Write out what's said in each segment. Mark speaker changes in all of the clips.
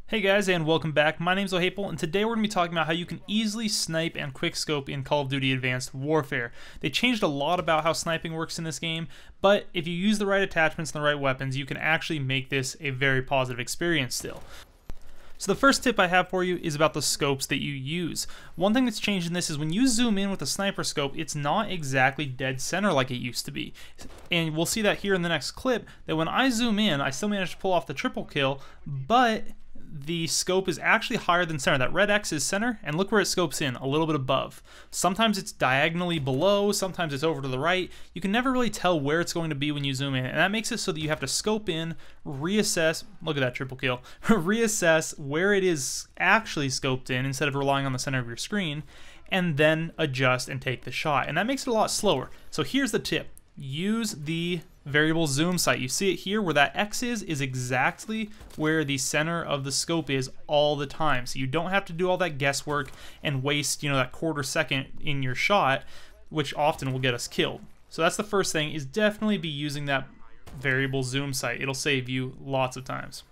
Speaker 1: Hey guys, and welcome back. My name's Ohaple, and today we're going to be talking about how you can easily snipe and quickscope in Call of Duty Advanced Warfare. They changed a lot about how sniping works in this game, but if you use the right attachments and the right weapons, you can actually make this a very positive experience still. So the first tip I have for you is about the scopes that you use. One thing that's changed in this is when you zoom in with a sniper scope, it's not exactly dead center like it used to be. And we'll see that here in the next clip, that when I zoom in, I still managed to pull off the triple kill, but the scope is actually higher than center. That red X is center, and look where it scopes in, a little bit above. Sometimes it's diagonally below, sometimes it's over to the right. You can never really tell where it's going to be when you zoom in, and that makes it so that you have to scope in, reassess, look at that triple kill, reassess where it is actually scoped in instead of relying on the center of your screen, and then adjust and take the shot. And that makes it a lot slower. So here's the tip. Use the variable zoom sight. You see it here where that X is exactly where the center of the scope is all the time. So you don't have to do all that guesswork and waste, that quarter second in your shot, which often will get us killed. So that's the first thing, is definitely be using that variable zoom sight. It'll save you lots of times.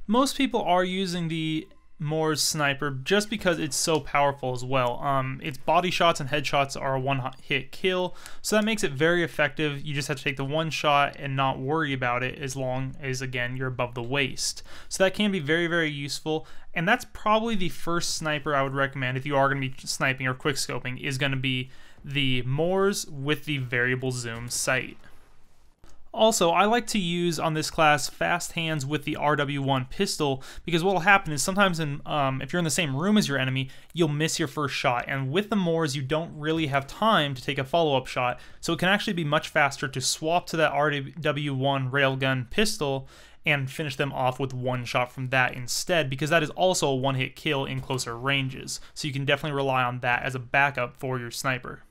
Speaker 1: Most people are using the Moore's sniper just because it's so powerful as well. Its body shots and headshots are a one-hit kill, so that makes it very effective. You just have to take the one shot and not worry about it as long as, again, you're above the waist. So that can be very, very useful, and that's probably the first sniper I would recommend if you are going to be sniping or quickscoping, is going to be the Moore's with the variable zoom sight. Also, I like to use on this class fast hands with the RW1 pistol, because what will happen is sometimes if you're in the same room as your enemy, you'll miss your first shot, and with the Moors you don't really have time to take a follow-up shot, so it can actually be much faster to swap to that RW1 railgun pistol and finish them off with one shot from that instead, because that is also a one-hit kill in closer ranges, so you can definitely rely on that as a backup for your sniper.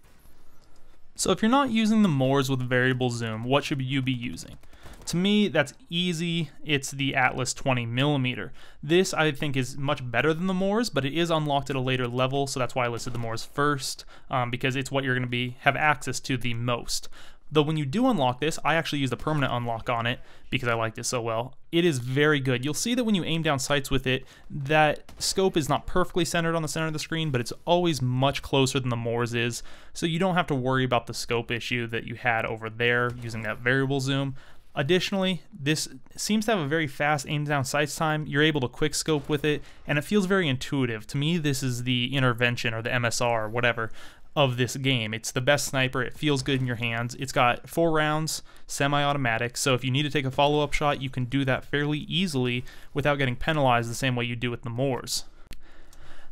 Speaker 1: So if you're not using the Moors with variable zoom, what should you be using? To me, that's easy. It's the Atlas 20mm. This, I think, is much better than the Moors, but it is unlocked at a later level, so that's why I listed the Moors first, because it's what you're going to have access to the most. Though when you do unlock this, I actually use the permanent unlock on it because I liked it so well. It is very good. You'll see that when you aim down sights with it, that scope is not perfectly centered on the center of the screen, but it's always much closer than the Moors is, so you don't have to worry about the scope issue that you had over there using that variable zoom. Additionally, this seems to have a very fast aim down sights time. You're able to quick scope with it, and it feels very intuitive. To me, this is the intervention, or the MSR, or whatever, of this game. It's the best sniper. It feels good in your hands. It's got 4 rounds, semi-automatic, so if you need to take a follow-up shot, you can do that fairly easily without getting penalized the same way you do with the Moors.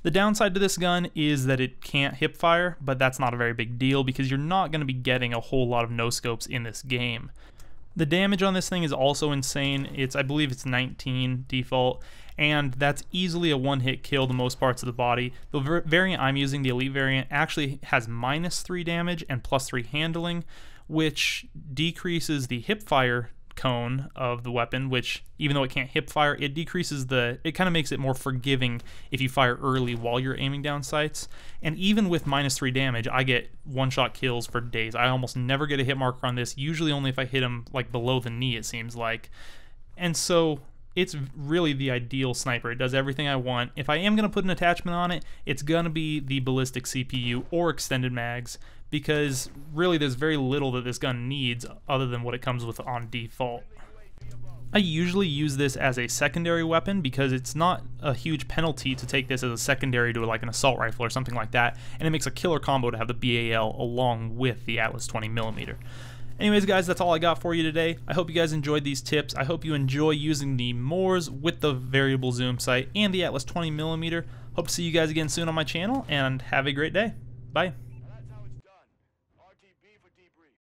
Speaker 1: The downside to this gun is that it can't hip fire, but that's not a very big deal because you're not going to be getting a whole lot of no-scopes in this game. The damage on this thing is also insane. I believe it's 19 default, and that's easily a one-hit kill to most parts of the body. The variant I'm using, the Elite variant, actually has -3 damage and +3 handling, which decreases the hip fire cone of the weapon, which, even though it can't hip fire, it decreases it kind of makes it more forgiving if you fire early while you're aiming down sights. And even with -3 damage, I get one-shot kills for days. I almost never get a hit marker on this, usually only if I hit him like below the knee, it seems like. And so it's really the ideal sniper. It does everything I want. If I am going to put an attachment on it, it's going to be the ballistic CPU or extended mags, because really there's very little that this gun needs other than what it comes with on default. I usually use this as a secondary weapon because it's not a huge penalty to take this as a secondary to like an assault rifle or something like that, and it makes a killer combo to have the BAL along with the Atlas 20mm. Anyways guys, that's all I got for you today. I hope you guys enjoyed these tips. I hope you enjoy using the Moors with the variable zoom sight and the Atlas 20mm. Hope to see you guys again soon on my channel, and have a great day. Bye.